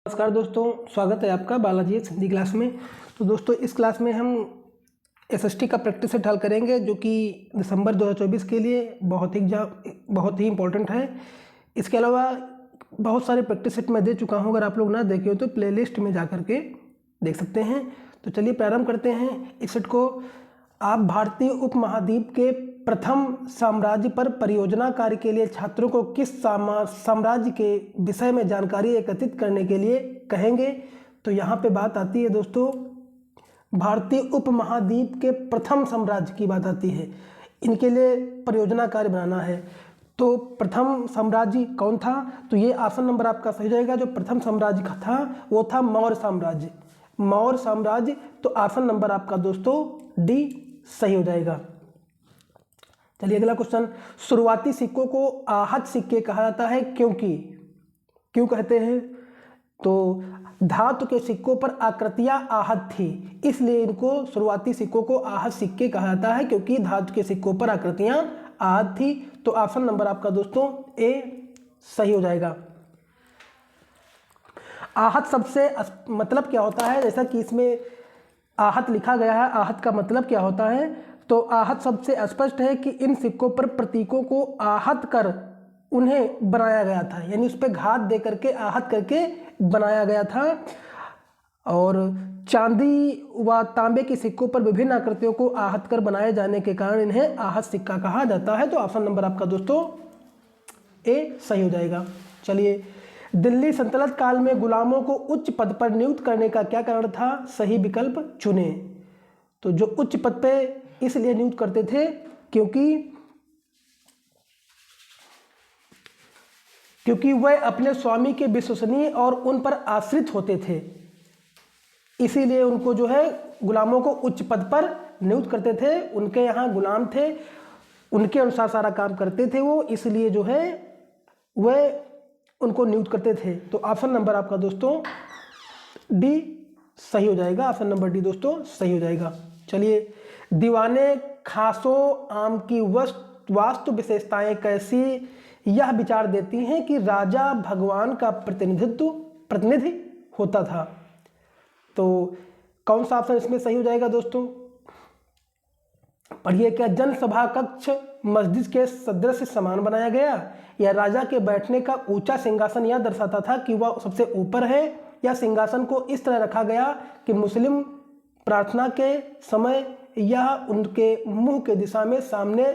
नमस्कार दोस्तों, स्वागत है आपका बालाजी हिंदी क्लास में। तो दोस्तों इस क्लास में हम एसएसटी का प्रैक्टिस सेट हल करेंगे जो कि दिसंबर 2024 के लिए बहुत ही इम्पोर्टेंट है। इसके अलावा बहुत सारे प्रैक्टिस सेट मैं दे चुका हूं, अगर आप लोग ना देखे हो तो प्लेलिस्ट में जा कर के देख सकते हैं। तो चलिए प्रारंभ करते हैं इस सेट को। आप भारतीय उपमहाद्वीप के प्रथम साम्राज्य पर परियोजना कार्य के लिए छात्रों को किस साम्राज्य के विषय में जानकारी एकत्रित करने के लिए कहेंगे? तो यहाँ पे बात आती है दोस्तों, भारतीय उपमहाद्वीप के प्रथम साम्राज्य की बात आती है। इनके लिए परियोजना कार्य बनाना है। तो प्रथम साम्राज्य कौन था? तो ये ऑप्शन नंबर आपका सही जाएगा। जो प्रथम साम्राज्य का था वो था मौर्य साम्राज्य। मौर्य साम्राज्य, तो ऑप्शन नंबर आपका दोस्तों डी सही हो जाएगा। चलिए अगला क्वेश्चन। शुरुआती सिक्कों को आहत सिक्के कहा जाता है क्यों कहते हैं? तो धातु के सिक्कों पर आकृतियां आहत थी, इसलिए इनको शुरुआती सिक्कों को आहत सिक्के कहा जाता है, क्योंकि धातु के सिक्कों पर आकृतियां आहत थी। तो ऑप्शन नंबर आपका दोस्तों ए सही हो जाएगा। आहत सबसे मतलब क्या होता है? जैसा कि इसमें आहत लिखा गया है, आहत का मतलब क्या होता है? तो आहत सबसे स्पष्ट है कि इन सिक्कों पर प्रतीकों को आहत कर उन्हें बनाया गया था, यानी उस पर घात दे करके आहत करके बनाया गया था। और चांदी व तांबे के सिक्कों पर विभिन्न आकृतियों को आहत कर बनाए जाने के कारण इन्हें आहत सिक्का कहा जाता है। तो ऑप्शन नंबर आपका दोस्तों ए सही हो जाएगा। चलिए, दिल्ली सल्तनत काल में गुलामों को उच्च पद पर नियुक्त करने का क्या कारण था? सही विकल्प चुने। तो जो उच्च पद पे इसलिए नियुक्त करते थे क्योंकि वह अपने स्वामी के विश्वसनीय और उन पर आश्रित होते थे, इसीलिए उनको जो है गुलामों को उच्च पद पर नियुक्त करते थे। उनके यहाँ गुलाम थे, उनके अनुसार सारा काम करते थे वो, इसलिए जो है वह उनको नियुक्त करते थे। तो ऑप्शन नंबर आपका दोस्तों डी सही हो जाएगा। ऑप्शन नंबर डी दोस्तों सही हो जाएगा। चलिए, दीवाने खासो आम की वास्तु विशेषताएं कैसी यह विचार देती हैं कि राजा भगवान का प्रतिनिधि होता था। तो कौन सा ऑप्शन इसमें सही हो जाएगा दोस्तों? पढ़िए, क्या जनसभा कक्ष मस्जिद के सदृश समान बनाया गया, या राजा के बैठने का ऊंचा सिंहासन यह दर्शाता था कि वह सबसे ऊपर है, या सिंहासन को इस तरह रखा गया कि मुस्लिम प्रार्थना के समय यह उनके मुंह के दिशा में सामने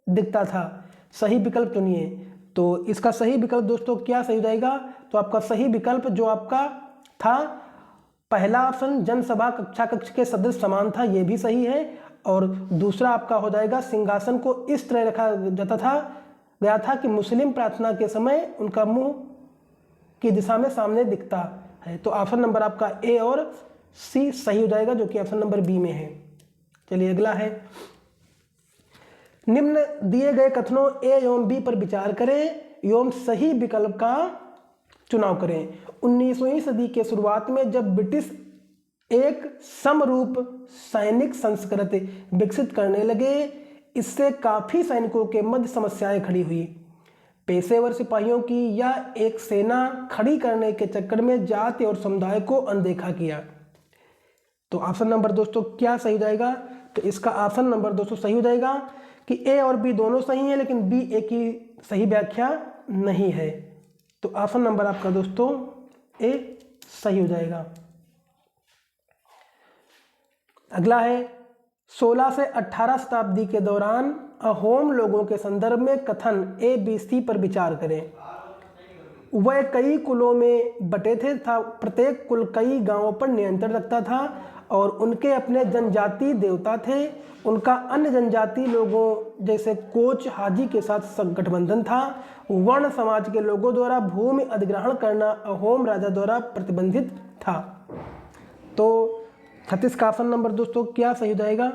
दिखता था? सही विकल्प चुनिए। तो इसका सही विकल्प दोस्तों क्या सही हो जाएगा? तो आपका सही विकल्प जो आपका था पहला ऑप्शन जनसभा कक्ष के सदृश समान था, ये भी सही है। और दूसरा आपका हो जाएगा सिंहासन को इस तरह रखा गया था कि मुस्लिम प्रार्थना के समय उनका मुंह की दिशा में सामने दिखता है। तो ऑप्शन नंबर आपका ए और सी सही हो जाएगा, जो कि ऑप्शन नंबर बी में है। चलिए अगला है, निम्न दिए गए कथनों ए एवं बी पर विचार करें एवं सही विकल्प का चुनाव करें। 19वीं सदी के शुरुआत में जब ब्रिटिश एक समरूप सैनिक संस्कृति विकसित करने लगे, इससे काफी सैनिकों के मध्य समस्याएं खड़ी हुई। पेशेवर सिपाहियों की यह एक सेना खड़ी करने के चक्कर में जाति और समुदाय को अनदेखा किया। तो ऑप्शन नंबर दोस्तों क्या सही हो जाएगा? तो इसका ऑप्शन नंबर दोस्तों सही हो जाएगा कि ए और बी दोनों सही हैं, लेकिन बी ए की सही व्याख्या नहीं है। तो ऑप्शन नंबर आपका दोस्तों ए सही हो जाएगा। अगला है, 16 से 18 शताब्दी के दौरान अहोम लोगों के संदर्भ में कथन ए बी सी पर विचार करें। वह कई कुलों में बटे थे तथा प्रत्येक कुल कई गांवों पर नियंत्रण रखता था और उनके अपने जनजाति देवता थे। उनका अन्य जनजाति लोगों जैसे कोच हाजी के साथ गठबंधन था। वर्ण समाज के लोगों द्वारा भूमि अधिग्रहण करना अहोम राजा द्वारा प्रतिबंधित था। तो 36 का ऑप्शन नंबर दोस्तों क्या सही हो जाएगा?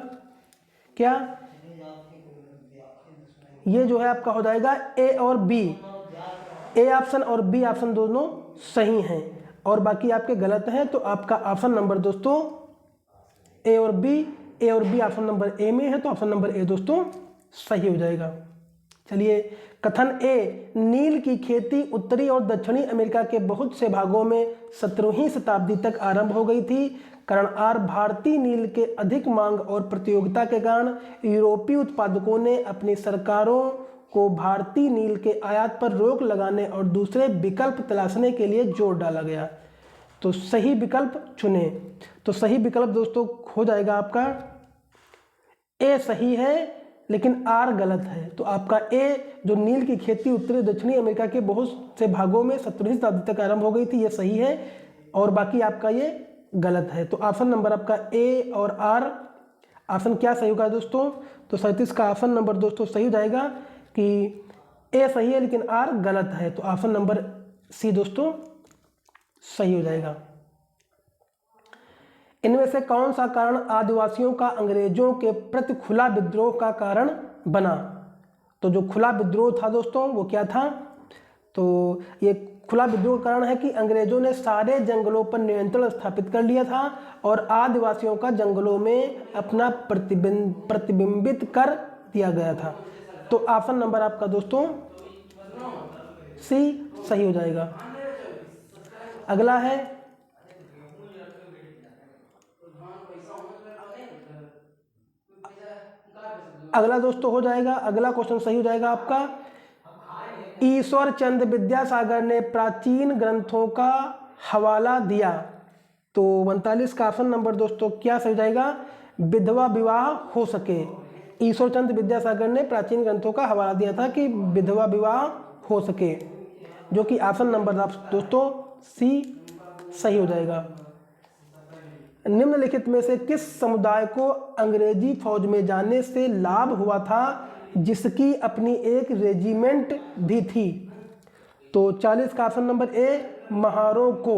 क्या ये जो है आपका हो जाएगा ए और बी। ए ऑप्शन और बी ऑप्शन दोनों सही हैं और बाकी आपके गलत हैं। तो आपका ऑप्शन नंबर दोस्तों ए और बी ऑप्शन नंबर ए में है, तो ऑप्शन नंबर ए दोस्तों सही हो जाएगा। चलिए कथन ए, नील की खेती उत्तरी और दक्षिणी अमेरिका के बहुत से भागों में 17वीं शताब्दी तक आरंभ हो गई थी। करण आर, भारतीय नील के अधिक मांग और प्रतियोगिता के कारण यूरोपीय उत्पादकों ने अपनी सरकारों को भारतीय नील के आयात पर रोक लगाने और दूसरे विकल्प तलाशने के लिए जोर डाला गया। तो सही विकल्प चुने। तो सही विकल्प दोस्तों हो जाएगा आपका ए सही है, लेकिन आर गलत है। तो आपका ए, जो नील की खेती उत्तरी दक्षिणी अमेरिका के बहुत से भागों में 17वीं शताब्दी तक आरंभ हो गई थी, ये सही है, और बाकी आपका ये गलत है। तो ऑप्शन नंबर आपका ए और आर ऑप्शन क्या सही होगा दोस्तों? तो 37 का ऑप्शन नंबर दोस्तों सही हो जाएगा कि ए सही है लेकिन आर गलत है। तो ऑप्शन नंबर सी दोस्तों सही हो जाएगा। इनमें से कौन सा कारण आदिवासियों का अंग्रेजों के प्रति खुला विद्रोह का कारण बना? तो जो खुला विद्रोह था दोस्तों वो क्या था? तो ये खुला विद्रोह का कारण है कि अंग्रेजों ने सारे जंगलों पर नियंत्रण स्थापित कर लिया था और आदिवासियों का जंगलों में अपना प्रतिबिंबित कर दिया गया था। तो ऑप्शन नंबर आपका दोस्तों सी सही हो जाएगा। अगला है, अगला दोस्तों हो जाएगा, अगला क्वेश्चन सही हो जाएगा आपका। ईश्वर चंद्र विद्यासागर ने प्राचीन ग्रंथों का हवाला दिया। तो 39 का ऑप्शन नंबर दोस्तों क्या सही हो जाएगा? विधवा विवाह हो सके। ईश्वर चंद्र विद्यासागर ने प्राचीन ग्रंथों का हवाला दिया था कि विधवा विवाह हो सके, जो कि ऑप्शन नंबर दोस्तों सी सही हो जाएगा। निम्नलिखित में से किस समुदाय को अंग्रेजी फौज में जाने से लाभ हुआ था जिसकी अपनी एक रेजिमेंट भी थी? तो 40 का ऑप्शन नंबर ए, महारों को।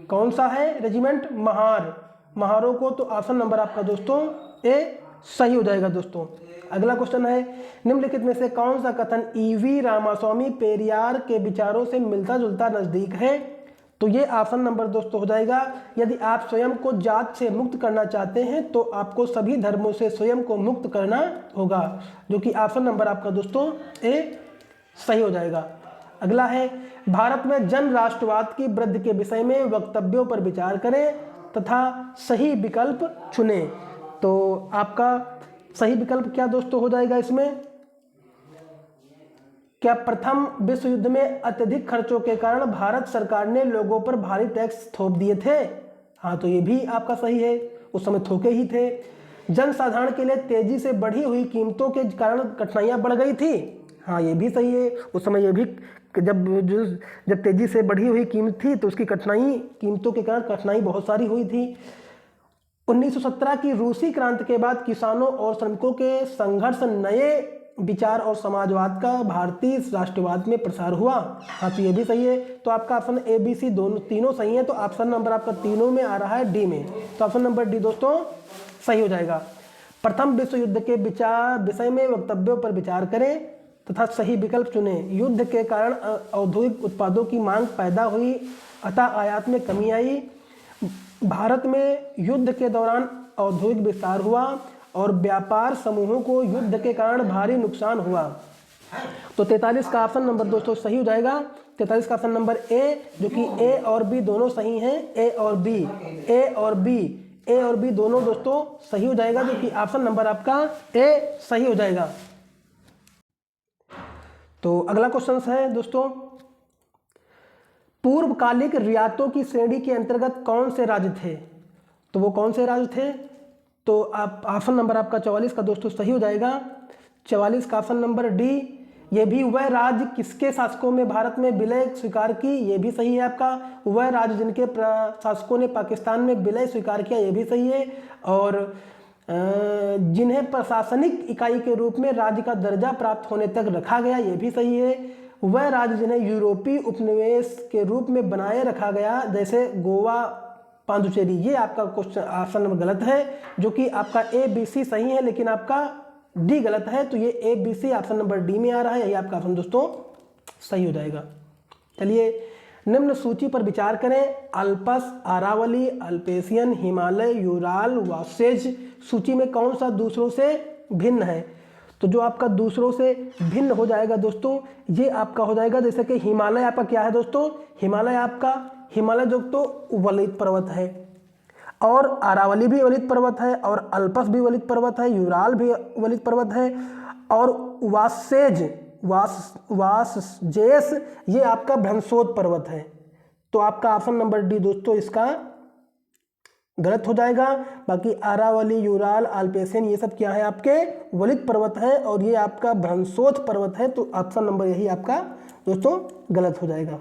कौन सा है रेजिमेंट? महारों को। तो ऑप्शन नंबर आपका दोस्तों ए सही हो जाएगा दोस्तों। अगला क्वेश्चन है, निम्नलिखित में से कौन सा कथन ईवी रामास्वामी पेरियार के विचारों से मिलता जुलता नजदीक है? तो ये ऑप्शन नंबर दोस्तों हो जाएगा, यदि आप स्वयं को जात से मुक्त करना चाहते हैं तो आपको सभी धर्मों से स्वयं को मुक्त करना होगा, जो कि ऑप्शन नंबर आपका दोस्तों ए सही हो जाएगा। अगला है, भारत में जन राष्ट्रवाद की वृद्धि के विषय में वक्तव्यों पर विचार करें तथा सही विकल्प चुनें। तो आपका सही विकल्प क्या दोस्तों हो जाएगा इसमें? क्या प्रथम विश्व युद्ध में अत्यधिक खर्चों के कारण भारत सरकार ने लोगों पर भारी टैक्स थोप दिए थे? हाँ, तो ये भी आपका सही है, उस समय थोके ही थे। जनसाधारण के लिए तेजी से बढ़ी हुई कीमतों के कारण कठिनाइयां बढ़ गई थी? हाँ, ये भी सही है, उस समय ये भी जब तेजी से बढ़ी हुई कीमत थी तो उसकी कीमतों के कारण कठिनाई बहुत सारी हुई थी। 1917 की रूसी क्रांति के बाद किसानों और श्रमिकों के संघर्ष नए विचार और समाजवाद का भारतीय राष्ट्रवाद में प्रसार हुआ। हाँ, तो ये भी सही है। तो आपका ऑप्शन ए बी सी तीनों सही है। तो ऑप्शन नंबर आपका तीनों में आ रहा है डी में। तो ऑप्शन नंबर डी दोस्तों सही हो जाएगा। प्रथम विश्व युद्ध के विषय में वक्तव्यों पर विचार करें तथा सही विकल्प चुने। युद्ध के कारण औद्योगिक उत्पादों की मांग पैदा हुई अतः आयात में कमी आई। भारत में युद्ध के दौरान औद्योगिक विस्तार हुआ और व्यापार समूहों को युद्ध के कारण भारी नुकसान हुआ। तो 43 का ऑप्शन नंबर दोस्तों सही हो जाएगा। 43 का ऑप्शन नंबर ए, जो कि ए और बी दोनों सही हैं। ए और बी दोनों दोस्तों सही हो जाएगा, जो कि ऑप्शन नंबर आपका ए सही हो जाएगा। तो अगला क्वेश्चन है दोस्तों, पूर्वकालिक रियासतों की श्रेणी के अंतर्गत कौन से राज्य थे? तो वो कौन से राज्य थे? तो आप ऑप्शन नंबर आपका 44 का दोस्तों सही हो जाएगा। 44 का ऑप्शन नंबर डी, ये भी वह राज्य किसके शासकों में भारत में विलय स्वीकार की? ये भी सही है आपका। वह राज्य जिनके शासकों ने पाकिस्तान में विलय स्वीकार किया, ये भी सही है। और जिन्हें प्रशासनिक इकाई के रूप में राज्य का दर्जा प्राप्त होने तक रखा गया, ये भी सही है। वह राज्य जिन्हें यूरोपीय उपनिवेश के रूप में बनाए रखा गया, जैसे गोवा, पांडुचेरी, ये आपका क्वेश्चन ऑप्शन नंबर गलत है, जो कि आपका ए बी सी सही है लेकिन आपका डी गलत है। तो ये A B C option number D में आ रहा है, यही आपका ऑप्शन दोस्तों सही हो जाएगा। चलिए निम्न सूची पर विचार करें। Alps, Aravalli, Appalachian, Himalaya, Ural, Vosges सूची में कौन सा दूसरों से भिन्न है? तो जो आपका दूसरों से भिन्न हो जाएगा दोस्तों, ये आपका हो जाएगा, जैसे कि हिमालय आपका क्या है दोस्तों, हिमालय जो तो वलित पर्वत है, और अरावली भी वलित पर्वत है, और अल्पस भी वलित पर्वत है, यूराल भी वलित पर्वत है, और वासजेस ये आपका भ्रंशोद पर्वत है। तो आपका ऑप्शन नंबर डी दोस्तों इसका गलत हो जाएगा। बाकी अरावली, यूराल, अल्पेशियन ये सब क्या है, आपके वलित पर्वत है, और ये आपका भ्रंशोद पर्वत है। तो ऑप्शन नंबर यही आपका दोस्तों गलत हो जाएगा।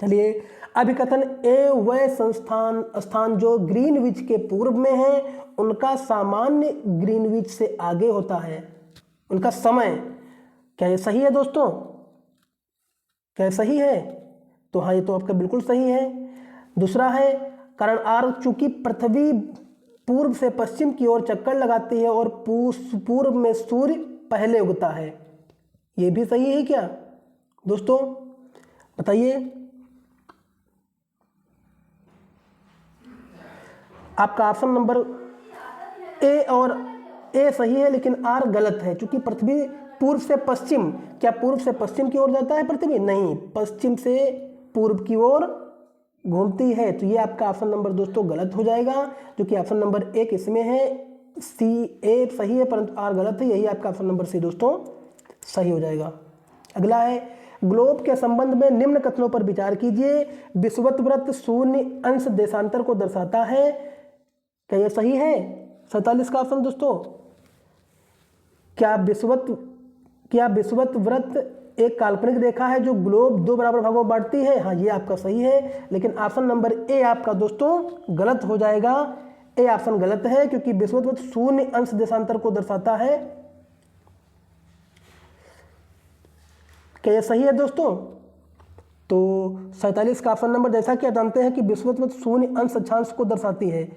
चलिए, अभिकथन ए वह स्थान जो ग्रीनविच के पूर्व में है, उनका सामान्य ग्रीनविच से आगे होता है। उनका समय, क्या ये सही है दोस्तों? क्या सही है? तो हाँ, ये तो आपका बिल्कुल सही है। दूसरा है, कारण आर चूंकि पृथ्वी पूर्व से पश्चिम की ओर चक्कर लगाती है और पूर्व में सूर्य पहले उगता है। ये भी सही है क्या दोस्तों? बताइए। आपका ऑप्शन नंबर ए और ए सही है, लेकिन आर गलत है, क्योंकि पृथ्वी पूर्व से पश्चिम, क्या पूर्व से पश्चिम की ओर जाता है पृथ्वी? नहीं, पश्चिम से पूर्व की ओर घूमती है। तो ये आपका ऑप्शन नंबर दोस्तों गलत हो जाएगा, जो कि ऑप्शन नंबर एक इसमें है, सी ए सही है परंतु आर गलत है। यही आपका ऑप्शन नंबर सी दोस्तों सही हो जाएगा। अगला है, ग्लोब के संबंध में निम्न कथनों पर विचार कीजिए। विषुवत शून्य अंश देशांतर को दर्शाता है। क्या यह सही है? 47 का ऑप्शन दोस्तों। क्या विषुवत वृत्त एक काल्पनिक रेखा है जो ग्लोब 2 बराबर भागों में बांटती है? हाँ, ये आपका सही है, लेकिन ऑप्शन नंबर ए आपका दोस्तों गलत हो जाएगा। ए ऑप्शन गलत है, क्योंकि विषुवत वृत्त शून्य अंश देशांतर को दर्शाता है। क्या ये सही है दोस्तों? तो 47 का ऑप्शन नंबर, जैसा कि आप जानते हैं कि विषुवत वृत्त शून्य अंश अक्षांश को दर्शाती है।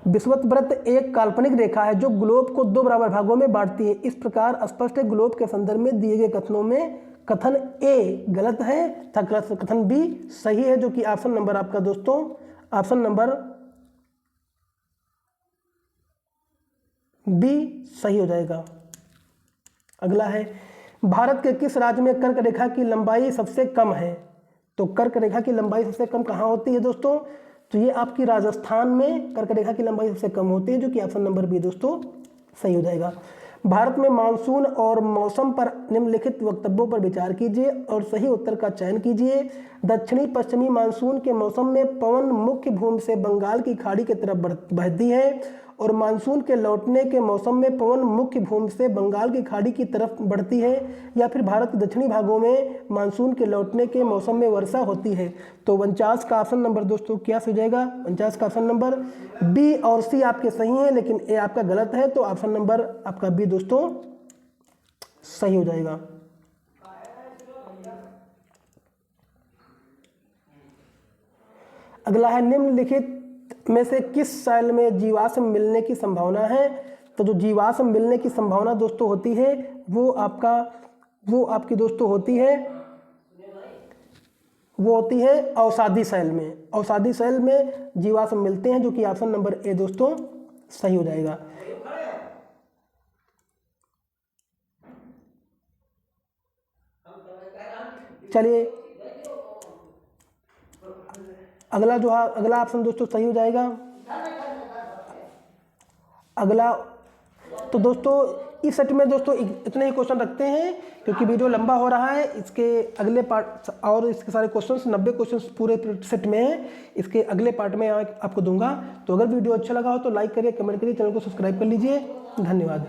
विषुवत वृत्त एक काल्पनिक रेखा है जो ग्लोब को 2 बराबर भागों में बांटती है। इस प्रकार स्पष्ट है ग्लोब के संदर्भ में दिए गए कथनों में कथन ए गलत है तथा कथन बी सही है, जो कि ऑप्शन नंबर आपका दोस्तों ऑप्शन नंबर बी सही हो जाएगा। अगला है, भारत के किस राज्य में कर्क रेखा की लंबाई सबसे कम है? तो कर्क रेखा की लंबाई सबसे कम कहाँ होती है दोस्तों? तो ये आपकी राजस्थान में कर्क रेखा की लंबाई सबसे कम होती है, जो कि ऑप्शन नंबर बी दोस्तों सही हो जाएगा। भारत में मानसून और मौसम पर निम्नलिखित वक्तव्यों पर विचार कीजिए और सही उत्तर का चयन कीजिए। दक्षिणी पश्चिमी मानसून के मौसम में पवन मुख्य भूमि से बंगाल की खाड़ी की तरफ बहती है, और मानसून के लौटने के मौसम में पवन मुख्य भूमि से बंगाल की खाड़ी की तरफ बढ़ती है, या फिर भारत के दक्षिणी भागों में मानसून के लौटने के मौसम में वर्षा होती है। तो 49 का ऑप्शन नंबर दोस्तों क्या हो जाएगा? 49 का ऑप्शन नंबर बी और सी आपके सही हैं, लेकिन ए आपका गलत है। तो ऑप्शन नंबर आपका बी दोस्तों सही हो जाएगा। अगला है, निम्नलिखित में से किस शैल में जीवाश्म मिलने की संभावना है? तो जो जीवाश्म मिलने की संभावना दोस्तों होती है वो आपकी दोस्तों होती है अवसादी शैल में। अवसादी शैल में जीवाश्म मिलते हैं, जो कि ऑप्शन नंबर ए दोस्तों सही हो जाएगा। चलिए, अगला ऑप्शन दोस्तों सही हो जाएगा। अगला, तो दोस्तों इस सेट में दोस्तों इतने ही क्वेश्चन रखते हैं, क्योंकि वीडियो लंबा हो रहा है। इसके अगले पार्ट और इसके सारे क्वेश्चंस 90 क्वेश्चंस पूरे सेट में हैं, इसके अगले पार्ट में आपको दूंगा। तो अगर वीडियो अच्छा लगा हो तो लाइक करिए, कमेंट करिए, चैनल को सब्सक्राइब कर लीजिए। धन्यवाद।